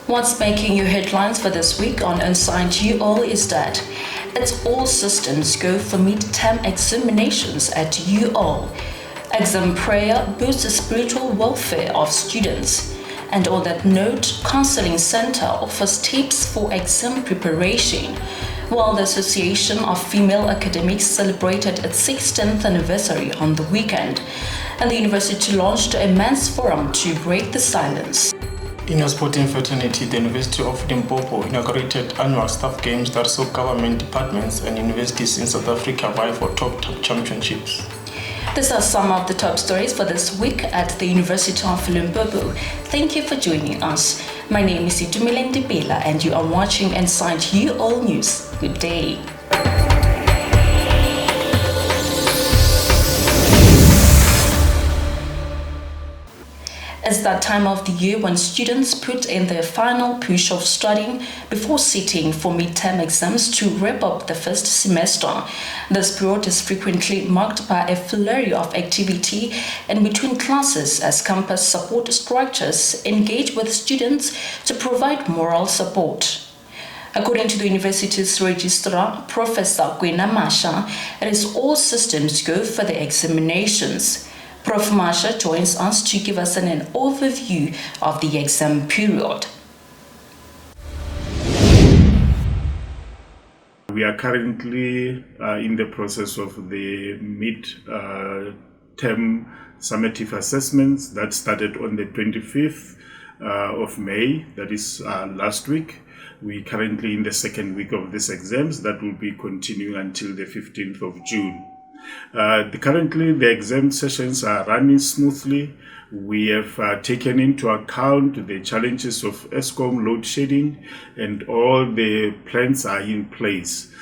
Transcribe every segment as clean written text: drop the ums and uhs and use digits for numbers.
What's making your headlines for this week on Inside UL is that it's all systems go for mid-term examinations at UL. Exam prayer boosts the spiritual welfare of students. And on that note, Counseling Center offers tips for exam preparation, while the Association of Female Academics celebrated its 16th anniversary on the weekend, and the university launched a men's forum to break the silence. In a sporting fraternity, the University of Limpopo inaugurated annual staff games that saw government departments and universities in South Africa vie for top championships. These are some of the top stories for this week at the University of Limpopo. Thank you for joining us. My name is Itumeleng Dipela and you are watching Inside UL News. Good day. It's that time of the year when students put in their final push of studying before sitting for midterm exams to wrap up the first semester. This period is frequently marked by a flurry of activity in between classes as campus support structures engage with students to provide moral support. According to the university's registrar, Professor Kwena Masha, it is all systems go for the examinations. Prof. Masha joins us to give us an overview of the exam period. We are currently in the process of the mid-term summative assessments that started on the 25th of May, that is last week. We are currently in the second week of these exams that will be continuing until the 15th of June. Currently, the exam sessions are running smoothly. We have taken into account the challenges of ESCOM load shedding, and all the plans are in place.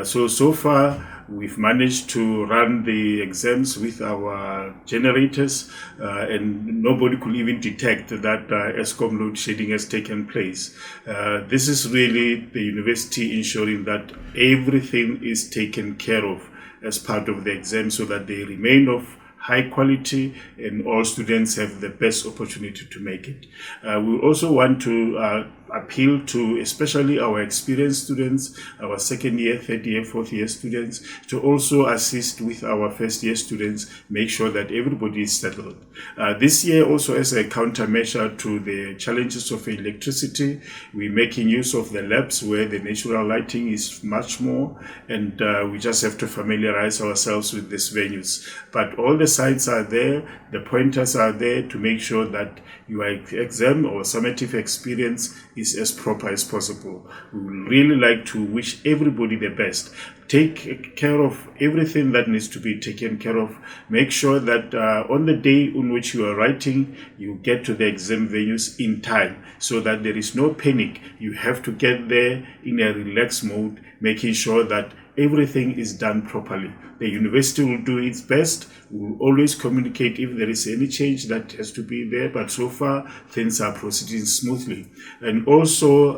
So far, we've managed to run the exams with our generators, and nobody could even detect that ESCOM load shedding has taken place. This is really the university ensuring that everything is taken care of as part of the exam so that they remain of high quality and all students have the best opportunity to make it. We also want to appeal to especially our experienced students, our second year, third year, fourth year students, to also assist with our first year students, make sure that everybody is settled. This year also, as a countermeasure to the challenges of electricity, we're making use of the labs where the natural lighting is much more, and we just have to familiarize ourselves with these venues. But all the sites are there, the pointers are there to make sure that your exam or summative experience is as proper as possible. We would really like to wish everybody the best. Take care of everything that needs to be taken care of. Make sure that on the day on which you are writing, you get to the exam venues in time so that there is no panic. You have to get there in a relaxed mode, making sure that everything is done properly. The university will do its best. We will always communicate if there is any change that has to be there, but so far things are proceeding smoothly. And also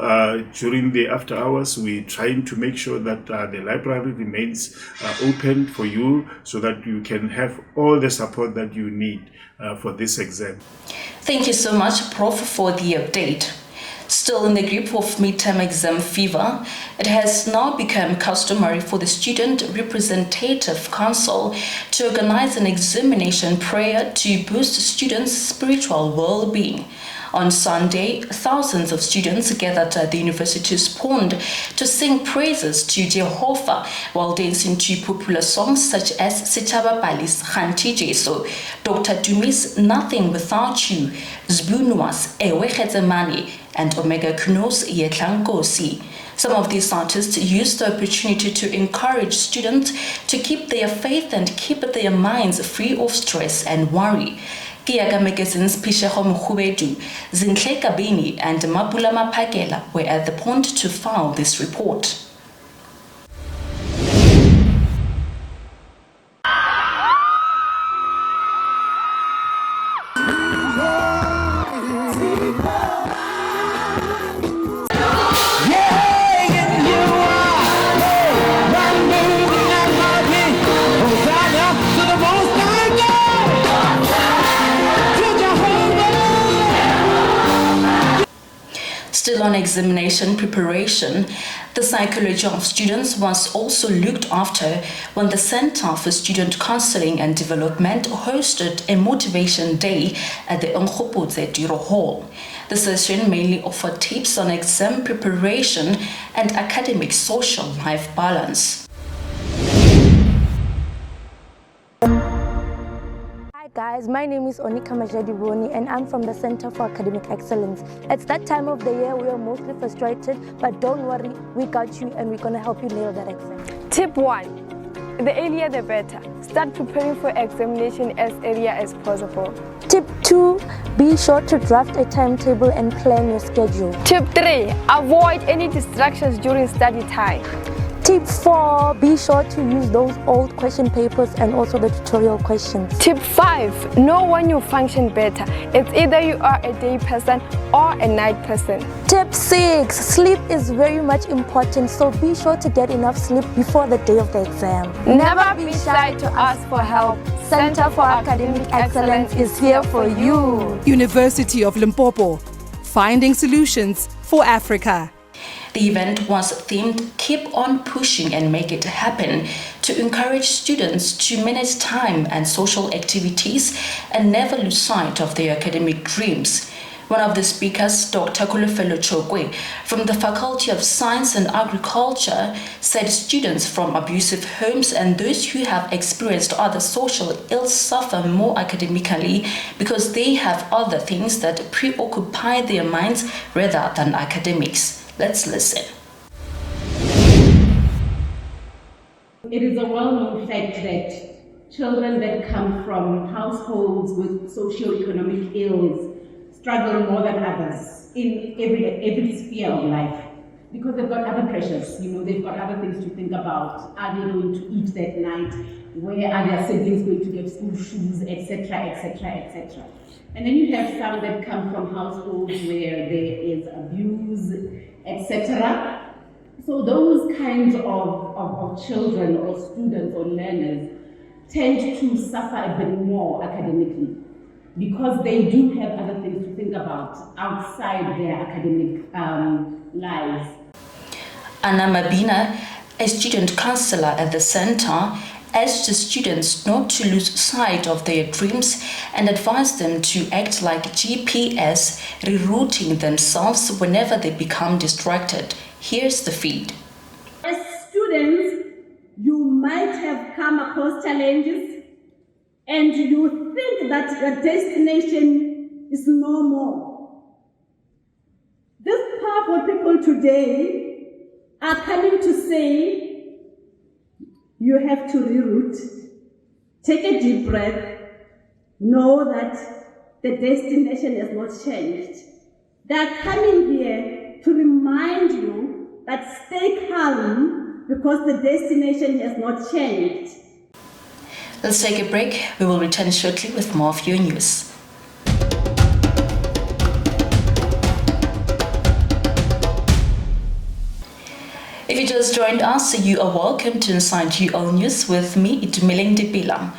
during the after hours, we're trying to make sure that the library remains open for you so that you can have all the support that you need for this exam. Thank you so much, Prof, for the update. Still in the grip of midterm exam fever, it has now become customary for the Student Representative Council to organize an examination prayer to boost students' spiritual well-being. On Sunday, thousands of students gathered at the university's pond to sing praises to Jehovah while dancing to popular songs such as Sechaba Pali's Khanti Jeso, Dr. Tumi's Nothing Without You, Zbunua's Ewe Khezemane, and Omega Khnou's Yetlang Kosi. Some of these artists used the opportunity to encourage students to keep their faith and keep their minds free of stress and worry. Kiyaga Magazine's Pisheho Mkhubedu, Zinhle Kabini, and Mapula Mapakela were at the pond to file this report. Still on examination preparation, the psychology of students was also looked after when the Center for Student Counseling and Development hosted a motivation day at the Nkgomoeswana Hall. The session mainly offered tips on exam preparation and academic social life balance. Guys, my name is Onika Majadiboni and I'm from the Center for Academic Excellence. It's that time of the year we are mostly frustrated, but don't worry, we got you and we're going to help you nail that exam. Tip 1. The earlier the better. Start preparing for examination as early as possible. Tip 2. Be sure to draft a timetable and plan your schedule. Tip 3. Avoid any distractions during study time. Tip 4. Be sure to use those old question papers and also the tutorial questions. Tip 5. Know when you function better. It's either you are a day person or a night person. Tip 6. Sleep is very much important, so be sure to get enough sleep before the day of the exam. Never be shy to ask for help. Center for Academic Excellence is here for you. University of Limpopo, finding solutions for Africa. The event was themed Keep on Pushing and Make It Happen to encourage students to manage time and social activities and never lose sight of their academic dreams. One of the speakers, Dr. Kholofelo Chokoe, from the Faculty of Science and Agriculture, said students from abusive homes and those who have experienced other social ills suffer more academically because they have other things that preoccupy their minds rather than academics. Let's listen. It is a well-known fact that children that come from households with socio-economic ills struggle more than others in every sphere of life because they've got other pressures. They've got other things to think about. Are they going to eat that night? Where are their siblings going to get school shoes, etc., etc., etc. And then you have some that come from households where there is abuse, etc. So those kinds of children or students or learners tend to suffer a bit more academically because they do have other things to think about outside their academic lives. Anna Mabina, a student counselor at the center, urged the students not to lose sight of their dreams and advised them to act like GPS, rerouting themselves whenever they become distracted. Here's the feed. As students, you might have come across challenges and you think that your destination is no more. These powerful people today are coming to say, you have to reroute, take a deep breath, know that the destination has not changed. They are coming here to remind you that stay calm because the destination has not changed. Let's take a break. We will return shortly with more of your news. If you just joined us, you are welcome to Inside UL News with me, Itumeleng Dipela.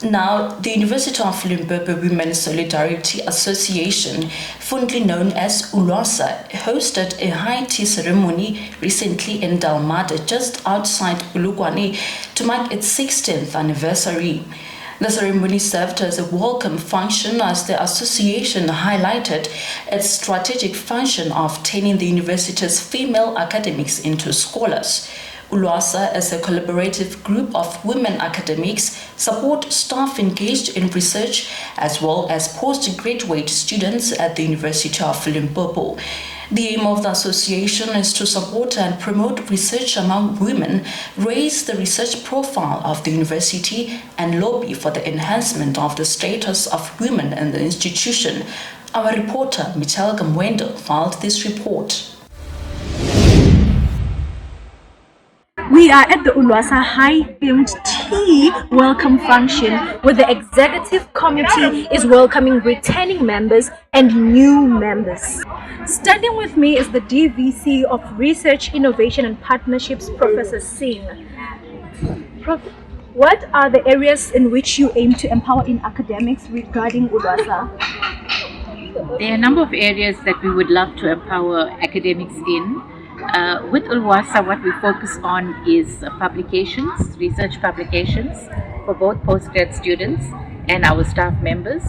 Now, the University of Limpopo Women's Solidarity Association, fondly known as ULWASA, hosted a high tea ceremony recently in Dalmada, just outside Polokwane, to mark its 16th anniversary. The ceremony served as a welcome function as the association highlighted its strategic function of turning the university's female academics into scholars. ULWASA, as a collaborative group of women academics, support staff engaged in research as well as postgraduate students at the University of Limpopo. The aim of the association is to support and promote research among women, raise the research profile of the university, and lobby for the enhancement of the status of women in the institution. Our reporter, Michelle Gamwendo, filed this report. We are at the ULWASA high-themed tea welcome function where the executive committee is welcoming returning members and new members. Standing with me is the DVC of Research, Innovation and Partnerships, Professor Singh. Prof, what are the areas in which you aim to empower in academics regarding ULWASA? There are a number of areas that we would love to empower academics in. With ULWASA, what we focus on is publications, research publications for both postgrad students and our staff members.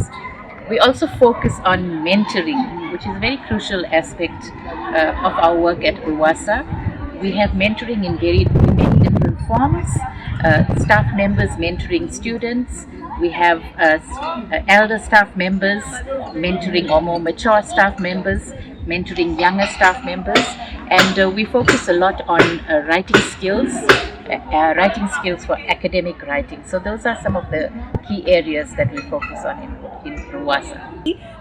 We also focus on mentoring, which is a very crucial aspect of our work at ULWASA. We have mentoring in many different forms. Staff members mentoring students. We have elder staff members mentoring or more mature staff members, mentoring younger staff members, and we focus a lot on writing skills for academic writing. So those are some of the key areas that we focus on in ULWASA.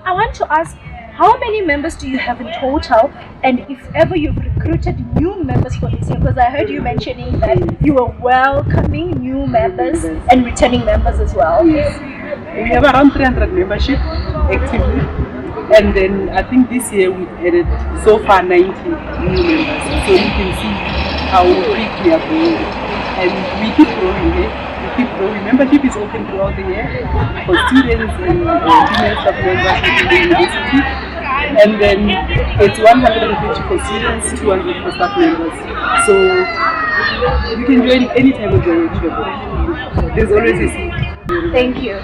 I want to ask, how many members do you have in total, and if ever you've recruited new members for this year? Because I heard you mentioning that you were welcoming new members and returning members as well. Yes. We have around 300 membership actively, and then I think this year we've added so far 90 new members. So you can see how quick we are growing, and we keep growing. Membership is open throughout the year for students and female staff members within the university, and then it's 150 for students, 200 for staff members. So you can join any time of the year. There's always a seat. Thank you.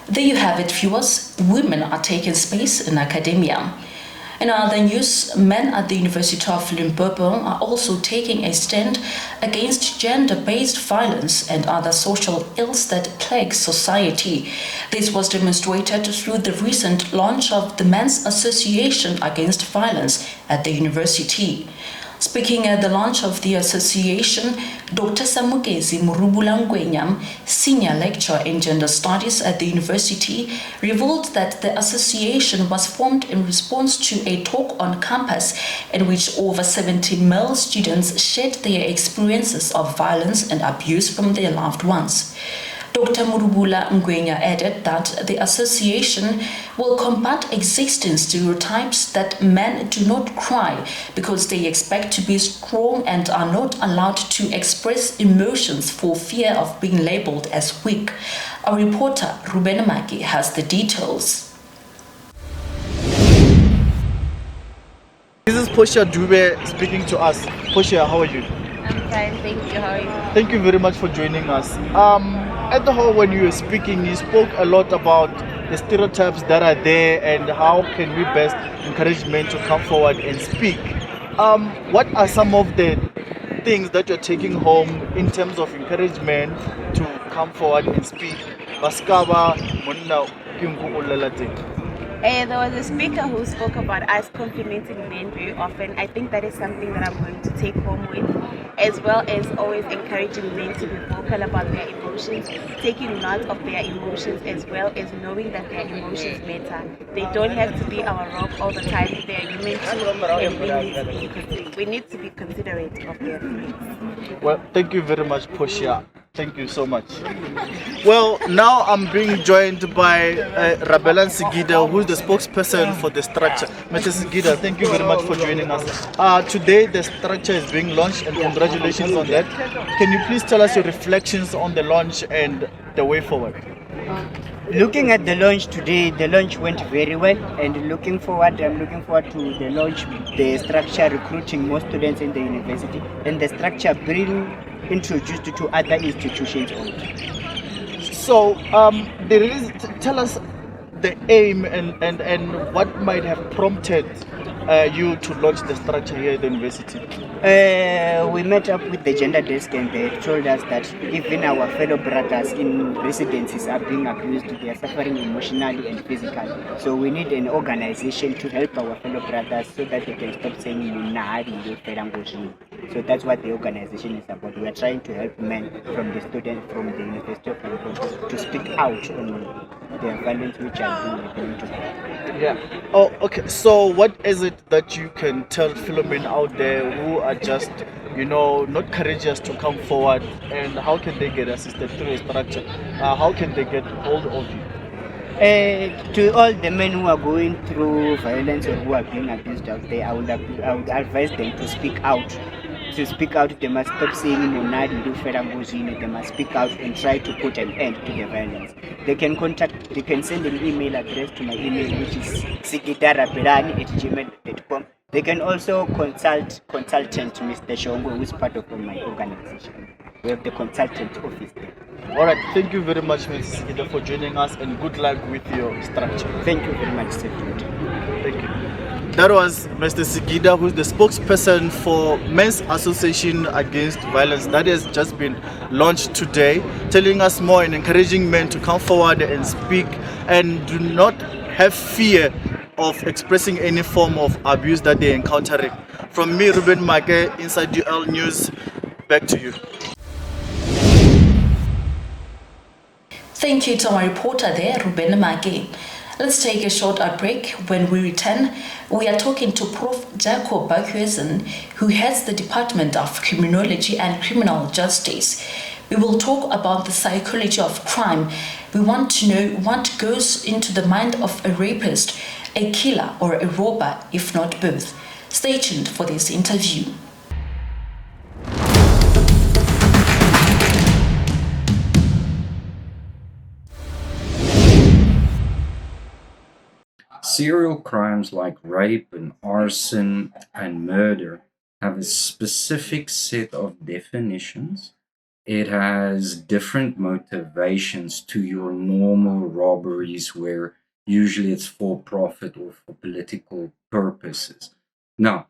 There you have it, viewers. Women are taking space in academia. In other news, men at the University of Limpopo are also taking a stand against gender-based violence and other social ills that plague society. This was demonstrated through the recent launch of the Men's Association Against Violence at the university. Speaking at the launch of the association, Dr. Samukezi Murubulangwenyam, senior lecturer in gender studies at the university, revealed that the association was formed in response to a talk on campus in which over 70 male students shared their experiences of violence and abuse from their loved ones. Dr. Murubula Ngwenya added that the association will combat existing stereotypes that men do not cry because they expect to be strong and are not allowed to express emotions for fear of being labeled as weak. Our reporter Ruben Maki has the details. This is Portia Dube speaking to us. Portia, how are you? I'm fine, thank you. How are you? Thank you very much for joining us. At the hall, when you were speaking, you spoke a lot about the stereotypes that are there and how can we best encourage men to come forward and speak. What are some of the things that you're taking home in terms of encouragement to come forward and speak? There was a speaker who spoke about us complimenting men very often. I think that is something that I'm going to take home with, as well as always encouraging men to be vocal about their emotions, taking note of their emotions, as well as knowing that their emotions matter. They don't have to be our rock all the time. They are human too, and we need to be considerate of their feelings. Well, thank you very much, Portia. Thank you so much. Well, now I'm being joined by Rabela Sigida, who is the spokesperson for the structure. Mr. Sigida, thank you very much for joining us. Today, the structure is being launched, and congratulations on that. Can you please tell us your reflections on the launch and the way forward? Looking at the launch today, the launch went very well, and I'm looking forward to the launch, the structure recruiting more students in the university, and the structure being introduced to other institutions also. So, tell us the aim and what might have prompted you to launch the structure here at the university. We met up with the gender desk, and they told us that even our fellow brothers in residencies are being abused. They are suffering emotionally and physically. So we need an organization to help our fellow brothers so that they can stop saying so that's what the organization is about. We are trying to help men from the students from the University of Limpopo to speak out on their violence which are being to them. Yeah. Oh, okay. So what is it that you can tell fellow men out there who are just, not courageous to come forward, and how can they get assisted through a structure? How can they get hold of you? To all the men who are going through violence or who are being abused out there, I would advise them to speak out. To speak out, they must stop saying Monadi, do They must speak out and try to put an end to the violence. they can send an email address to my email, which is sigitarapelani@gmail.com. They can also consult consultant Mr. Shongo, who is part of my organization. We have the consultant office there. All right, thank you very much, Mrs. Sigida, for joining us, and good luck with your structure. Thank you very much, Sir. Thank you. That was Mr. Sigida, who's the spokesperson for Men's Association Against Violence. That has just been launched today, telling us more and encouraging men to come forward and speak and do not have fear of expressing any form of abuse that they're encountering. From me, Ruben Make, Inside UL News, back to you. Thank you to our reporter there, Ruben Make. Let's take a short break. When we return, we are talking to Prof. Jaco Barkhuizen, who heads the Department of Criminology and Criminal Justice. We will talk about the psychology of crime. We want to know what goes into the mind of a rapist, a killer, or a robber, if not both. Stay tuned for this interview. Serial crimes like rape and arson and murder have a specific set of definitions. It has different motivations to your normal robberies, where usually it's for profit or for political purposes. Now,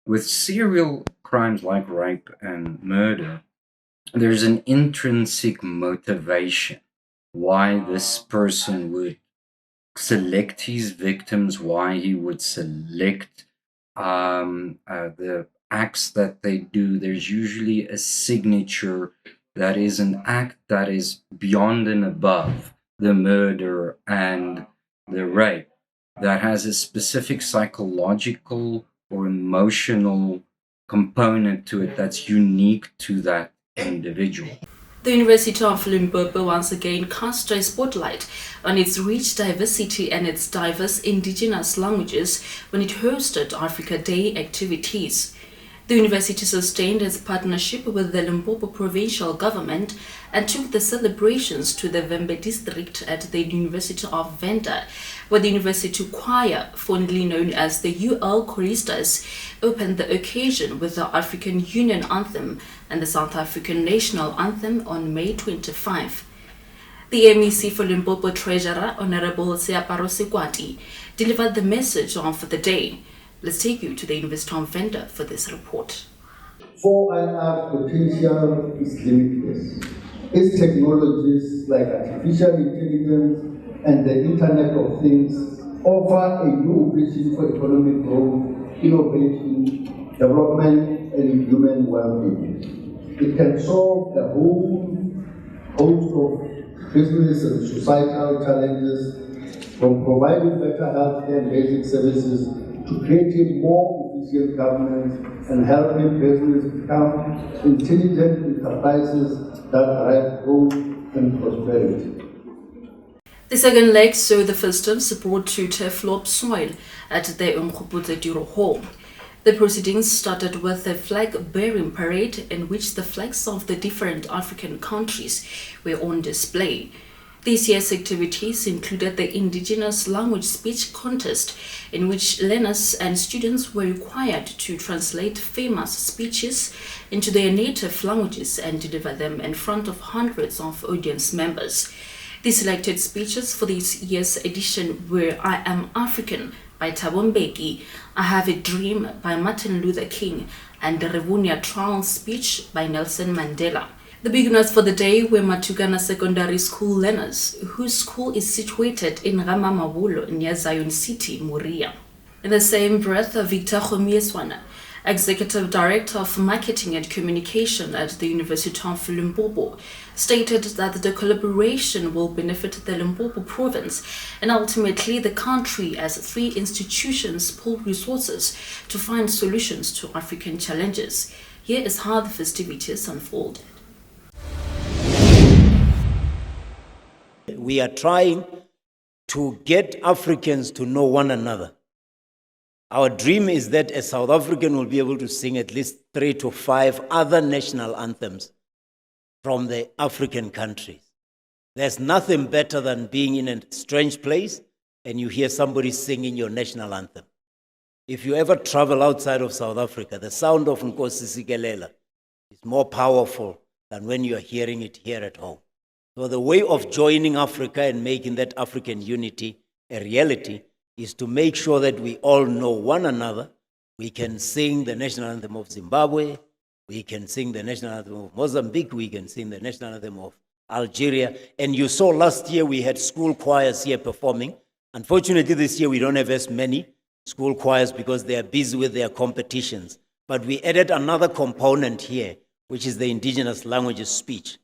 with serial crimes like rape and murder, there's an intrinsic motivation why this person would select his victims, why he would select the acts that they do. There's usually a signature that is an act that is beyond and above the murder and the rape, that has a specific psychological or emotional component to it that's unique to that individual. The University of Limpopo once again cast a spotlight on its rich diversity and its diverse indigenous languages when it hosted Africa Day activities. The university sustained its partnership with the Limpopo provincial government and took the celebrations to the Venda district at the University of Venda, where the university choir, fondly known as the UL Choristas, opened the occasion with the African Union Anthem and the South African National Anthem on May 25. The MEC for Limpopo Treasurer, Honorable Seaparo Sekoati, delivered the message of the day. Let's take you to the University of Venda for this report. For our potential is limitless. Its technologies like artificial intelligence and the Internet of Things offer a new vision for economic growth, innovation, development, and human well-being. It can solve a whole host of business and societal challenges, from providing better healthcare and basic services to creating more efficient governance and helping business become intelligent enterprises that drive growth and prosperity. The second leg saw the festivals brought to Kholofelo soil at the Nkgomoeswana home. The proceedings started with a flag-bearing parade in which the flags of the different African countries were on display. This year's activities included the Indigenous Language Speech Contest, in which learners and students were required to translate famous speeches into their native languages and deliver them in front of hundreds of audience members. The selected speeches for this year's edition were I Am African by Thabo Mbeki, I Have a Dream by Martin Luther King, and the Revunia Trial speech by Nelson Mandela. The beginners for the day were Matukana Secondary School learners, whose school is situated in Ramamabolo near Zion City, Moreroa. In the same breath, Victor Kgomoeswana, Executive Director of Marketing and Communication at the University of Limpopo, stated that the collaboration will benefit the Limpopo province and ultimately the country as 3 institutions pool resources to find solutions to African challenges. Here is how the festivities unfolded. We are trying to get Africans to know one another. Our dream is that a South African will be able to sing at least 3 to 5 other national anthems from the African countries. There's nothing better than being in a strange place and you hear somebody singing your national anthem. If you ever travel outside of South Africa, the sound of Nkosi Sikelel is more powerful than when you are hearing it here at home. So the way of joining Africa and making that African unity a reality is to make sure that we all know one another. We can sing the national anthem of Zimbabwe, we can sing the national anthem of Mozambique, we can sing the national anthem of Algeria. And you saw last year we had school choirs here performing. Unfortunately, this year we don't have as many school choirs because they are busy with their competitions. But we added another component here, which is the indigenous languages speech.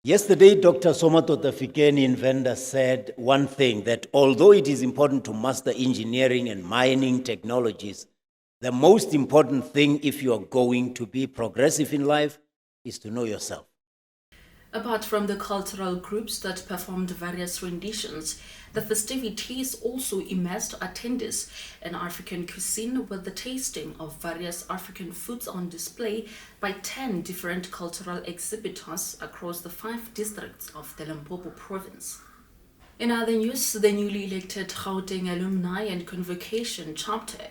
Yesterday, Dr. Somatota Fikeni in Venda said one thing, that although it is important to master engineering and mining technologies, the most important thing if you are going to be progressive in life is to know yourself. Apart from the cultural groups that performed various renditions, the festivities also immersed attendees in African cuisine with the tasting of various African foods on display by 10 different cultural exhibitors across the 5 districts of the Limpopo province. In other news, the newly elected Gauteng Alumni and Convocation chapter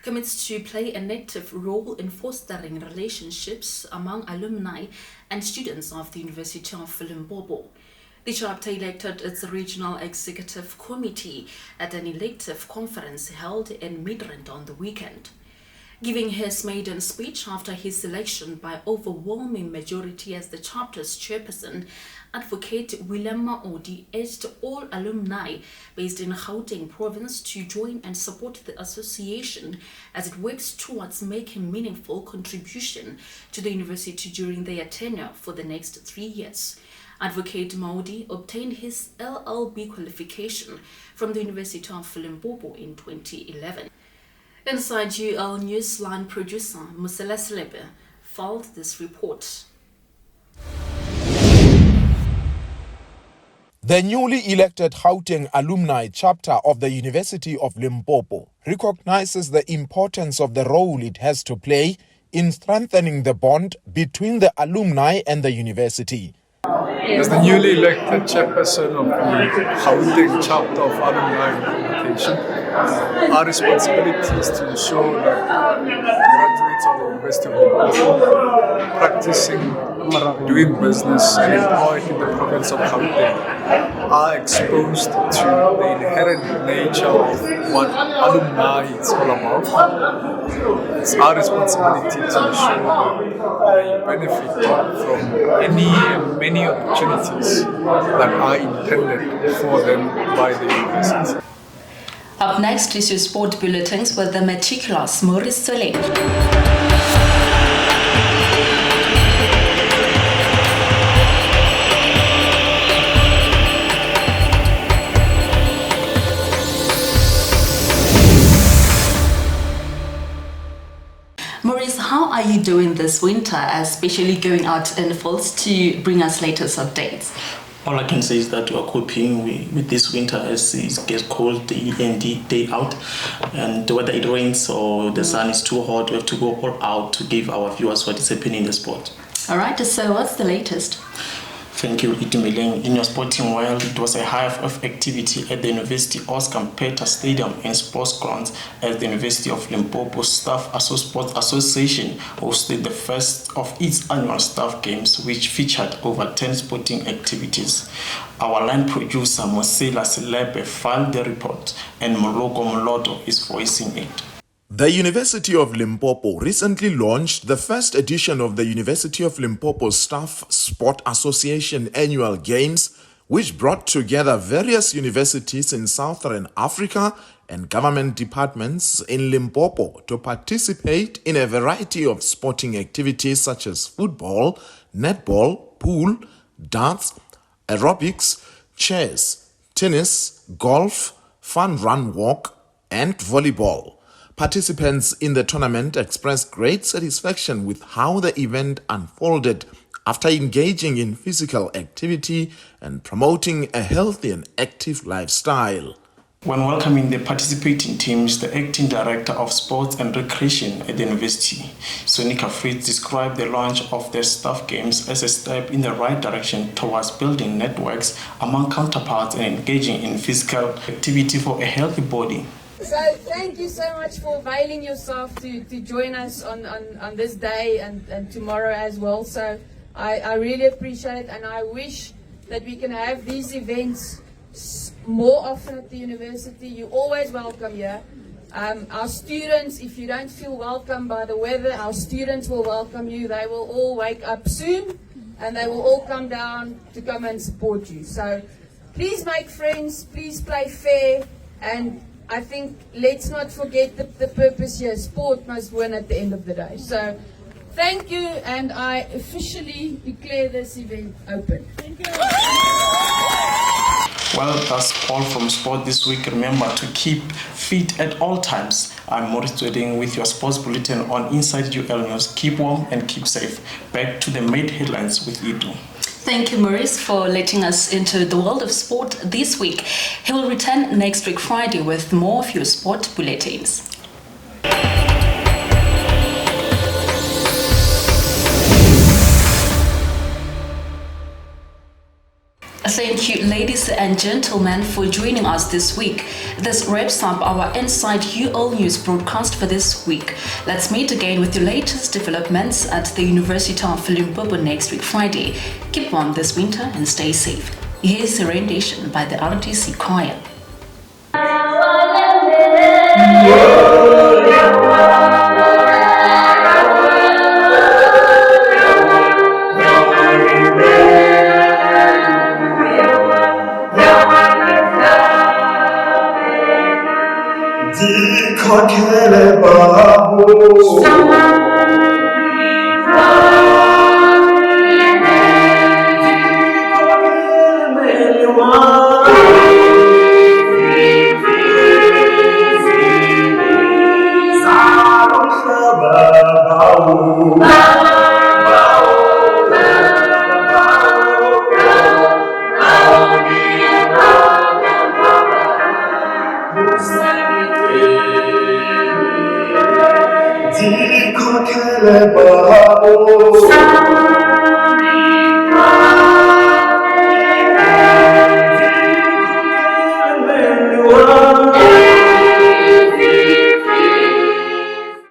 commits to play an active role in fostering relationships among alumni and students of the University of Limpopo. The chapter elected its regional executive committee at an elective conference held in Midrand on the weekend. Giving his maiden speech after his election by overwhelming majority as the chapter's chairperson, Advocate Willem Maodi urged all alumni based in Gauteng province to join and support the association as it works towards making meaningful contribution to the university during their tenure for the next 3 years. Advocate Maodi obtained his LLB qualification from the University of Limpopo in 2011. Inside UL Newsline producer Musela Slebe filed this report. The newly elected Gauteng Alumni chapter of the University of Limpopo recognizes the importance of the role it has to play in strengthening the bond between the alumni and the university. As the newly elected chairperson of the Gauteng chapter of Alumni and Convocation, our responsibility is to ensure that graduates of the University of Limpopo practicing, doing business and employed in the province of Gauteng are exposed to the inherent nature of what alumni is all about. It's our responsibility to ensure that they benefit from any and many opportunities that are intended for them by the university. Up next is your sport bulletins with the meticulous Maurice Soleil. Maurice, how are you doing this winter, especially going out in the fields to bring us latest updates? All I can say is that we are coping with this winter as it gets cold day in, day out. And whether it rains or the sun is too hot, we have to go all out to give our viewers what is happening in the sport. All right, so what's the latest? Thank you, Itumeleng. In your sporting world, it was a hive of activity at the University Oscar Mpeta Stadium and Sports Grounds as the University of Limpopo Staff Sports Association hosted the first of its annual staff games, which featured over 10 sporting activities. Our line producer, Musela Slebe, filed the report, and Mologo Molodo is voicing it. The University of Limpopo recently launched the first edition of the University of Limpopo Staff Sport Association Annual Games, which brought together various universities in Southern Africa and government departments in Limpopo to participate in a variety of sporting activities such as football, netball, pool, darts, aerobics, chess, tennis, golf, fun run walk, and volleyball. Participants in the tournament expressed great satisfaction with how the event unfolded after engaging in physical activity and promoting a healthy and active lifestyle. When welcoming the participating teams, the acting director of sports and recreation at the university, Sonica Fritz, described the launch of the staff games as a step in the right direction towards building networks among counterparts and engaging in physical activity for a healthy body. So thank you so much for availing yourself to join us on this day and tomorrow as well. So I really appreciate it, and I wish that we can have these events more often at the university. You're always welcome here. Our students, if you don't feel welcome by the weather, our students will welcome you. They will all wake up soon and they will all come down to come and support you. So please make friends, please play fair, and I think let's not forget the purpose here. Sport must win at the end of the day. So thank you, and I officially declare this event open. Thank you. Well, that's all from sport this week. Remember to keep fit at all times. I'm Maurice Wedding with your sports bulletin on Inside UL News. Keep warm and keep safe. Back to the main headlines with Itu. Thank you, Maurice, for letting us into the world of sport this week. He will return next week Friday with more of your sport bulletins. Thank you, ladies and gentlemen, for joining us this week. This wraps up our Inside UL News broadcast for this week. Let's meet again with the latest developments at the University of Limpopo next week, Friday. Keep warm this winter and stay safe. Here's a rendition by the RTC Choir. Di